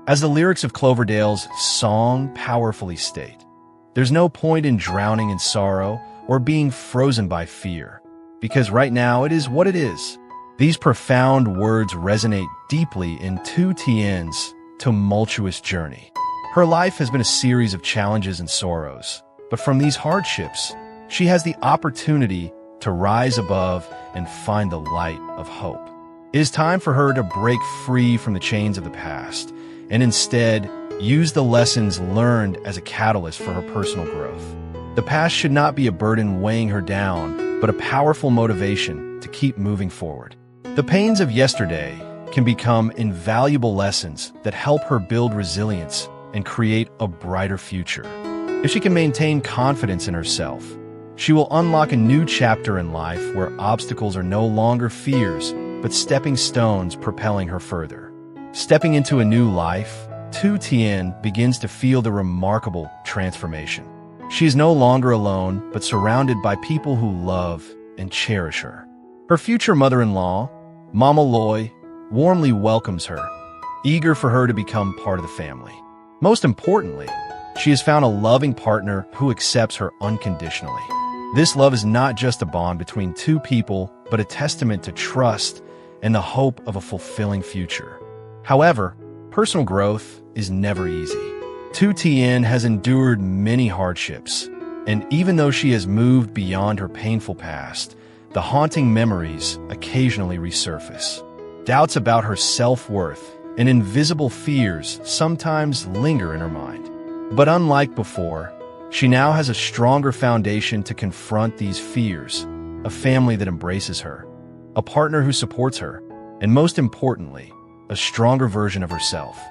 As the lyrics of Cloverdale's song powerfully state, there's no point in drowning in sorrow or being frozen by fear, because right now it is what it is. These profound words resonate deeply into Tien's tumultuous journey. Her life has been a series of challenges and sorrows, but from these hardships, she has the opportunity to rise above and find the light of hope. It is time for her to break free from the chains of the past and instead use the lessons learned as a catalyst for her personal growth. The past should not be a burden weighing her down, but a powerful motivation to keep moving forward. The pains of yesterday can become invaluable lessons that help her build resilience and create a brighter future. If she can maintain confidence in herself, she will unlock a new chapter in life where obstacles are no longer fears, but stepping stones propelling her further. Stepping into a new life, Tien begins to feel the remarkable transformation. She is no longer alone, but surrounded by people who love and cherish her. Her future mother-in-law, Mama Loy, warmly welcomes her, eager for her to become part of the family. Most importantly, she has found a loving partner who accepts her unconditionally. This love is not just a bond between two people, but a testament to trust and the hope of a fulfilling future. However, personal growth is never easy. Tien has endured many hardships, and even though she has moved beyond her painful past, the haunting memories occasionally resurface. Doubts about her self-worth and invisible fears sometimes linger in her mind. But unlike before, she now has a stronger foundation to confront these fears, a family that embraces her, a partner who supports her, and most importantly, a stronger version of herself.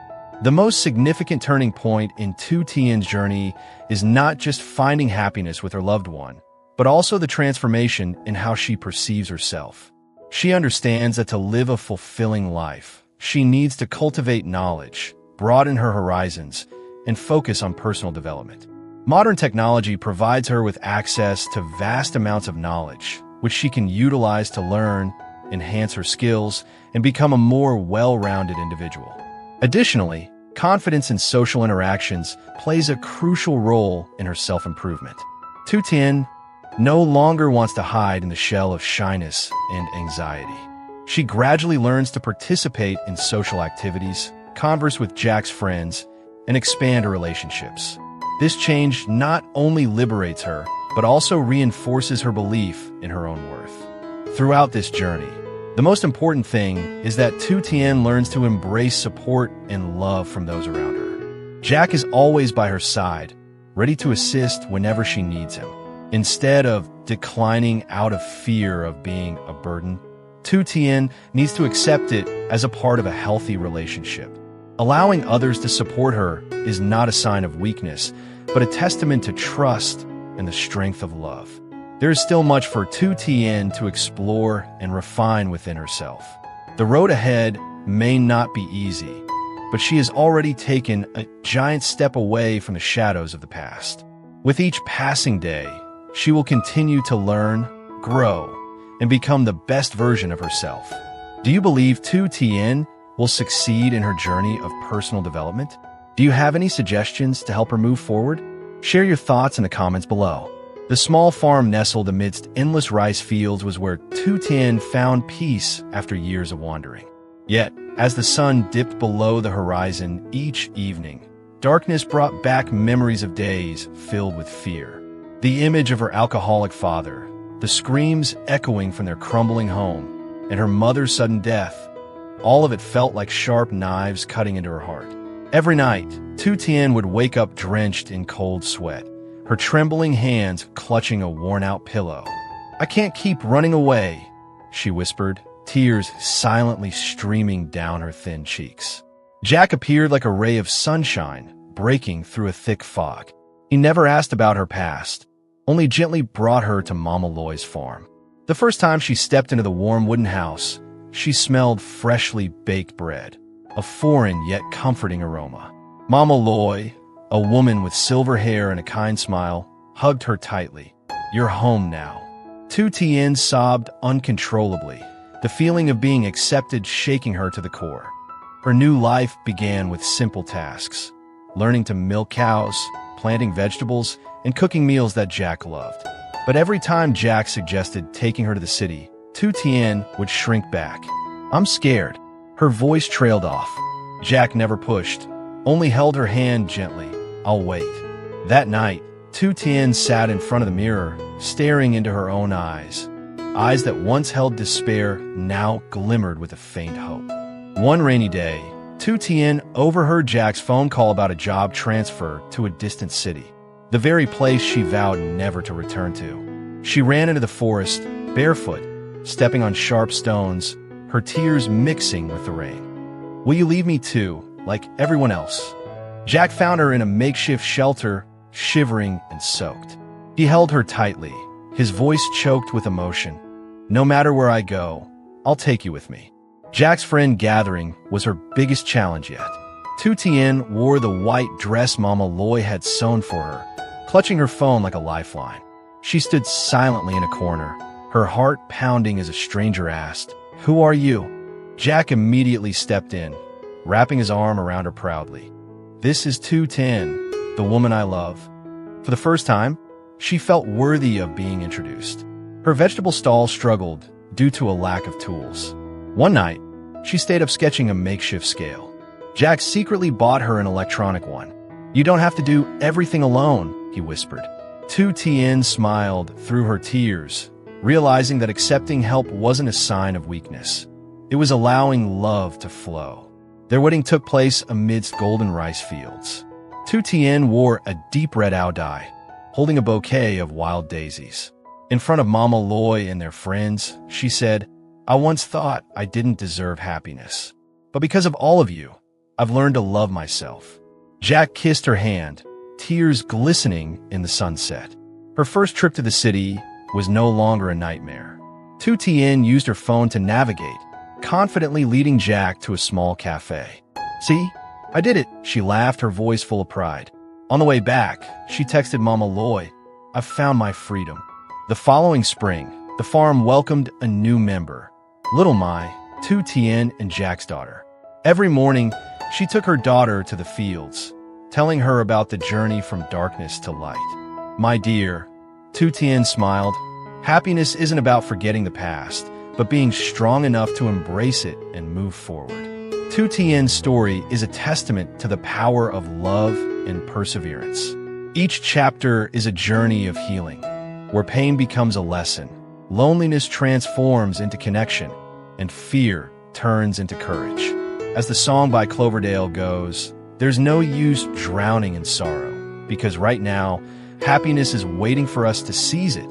The most significant turning point in Tien's journey is not just finding happiness with her loved one, but also the transformation in how she perceives herself. She understands that to live a fulfilling life, she needs to cultivate knowledge, broaden her horizons, and focus on personal development. Modern technology provides her with access to vast amounts of knowledge, which she can utilize to learn, enhance her skills, and become a more well-rounded individual. Additionally, confidence in social interactions plays a crucial role in her self-improvement. Tien no longer wants to hide in the shell of shyness and anxiety. She gradually learns to participate in social activities, converse with Jack's friends, and expand her relationships. This change not only liberates her, but also reinforces her belief in her own worth. Throughout this journey, the most important thing is that Tien learns to embrace support and love from those around her. Jack is always by her side, ready to assist whenever she needs him. Instead of declining out of fear of being a burden, Tien needs to accept it as a part of a healthy relationship. Allowing others to support her is not a sign of weakness, but a testament to trust and the strength of love. There is still much for Tien to explore and refine within herself. The road ahead may not be easy, but she has already taken a giant step away from the shadows of the past. With each passing day, she will continue to learn, grow, and become the best version of herself. Do you believe Tien will succeed in her journey of personal development? Do you have any suggestions to help her move forward? Share your thoughts in the comments below. The small farm nestled amidst endless rice fields was where Tien found peace after years of wandering. Yet, as the sun dipped below the horizon each evening, darkness brought back memories of days filled with fear. The image of her alcoholic father, the screams echoing from their crumbling home, and her mother's sudden death, all of it felt like sharp knives cutting into her heart. Every night, Tien would wake up drenched in cold sweat, her trembling hands clutching a worn-out pillow. "I can't keep running away," she whispered, tears silently streaming down her thin cheeks. Jack appeared like a ray of sunshine, breaking through a thick fog. He never asked about her past, only gently brought her to Mama Loy's farm. The first time she stepped into the warm wooden house, she smelled freshly baked bread, a foreign yet comforting aroma. Mama Loy, a woman with silver hair and a kind smile, hugged her tightly. "You're home now." Tien sobbed uncontrollably, the feeling of being accepted shaking her to the core. Her new life began with simple tasks, learning to milk cows, planting vegetables, and cooking meals that Jack loved. But every time Jack suggested taking her to the city, Tien would shrink back. "I'm scared." Her voice trailed off. Jack never pushed, only held her hand gently. "I'll wait." That night, Tien sat in front of the mirror, staring into her own eyes. Eyes that once held despair now glimmered with a faint hope. One rainy day, Tien overheard Jack's phone call about a job transfer to a distant city, the very place she vowed never to return to. She ran into the forest, barefoot, stepping on sharp stones, her tears mixing with the rain. "Will you leave me too, like everyone else?" Jack found her in a makeshift shelter, shivering and soaked. He held her tightly, his voice choked with emotion. "No matter where I go, I'll take you with me." Jack's friend gathering was her biggest challenge yet. Tien wore the white dress Mama Loy had sewn for her, clutching her phone like a lifeline. She stood silently in a corner, her heart pounding as a stranger asked, "Who are you?" Jack immediately stepped in, wrapping his arm around her proudly. "This is Tien, the woman I love." For the first time, she felt worthy of being introduced. Her vegetable stall struggled due to a lack of tools. One night, she stayed up sketching a makeshift scale. Jack secretly bought her an electronic one. "You don't have to do everything alone," he whispered. Tien smiled through her tears, realizing that accepting help wasn't a sign of weakness. It was allowing love to flow. Their wedding took place amidst golden rice fields. Tien wore a deep red ao dye, holding a bouquet of wild daisies. In front of Mama Loy and their friends, she said, "I once thought I didn't deserve happiness. But because of all of you, I've learned to love myself." Jack kissed her hand, tears glistening in the sunset. Her first trip to the city was no longer a nightmare. Tien used her phone to navigate, confidently leading Jack to a small cafe. "See? I did it," she laughed, her voice full of pride. On the way back, she texted Mama Loy, "I've found my freedom." The following spring, the farm welcomed a new member, Little Mai, Tien and Jack's daughter. Every morning, she took her daughter to the fields, telling her about the journey from darkness to light. "My dear," Tien smiled, "happiness isn't about forgetting the past, but being strong enough to embrace it and move forward." Tien's story is a testament to the power of love and perseverance. Each chapter is a journey of healing, where pain becomes a lesson, loneliness transforms into connection, and fear turns into courage. As the song by Cloverdale goes, "There's no use drowning in sorrow, because right now, happiness is waiting for us to seize it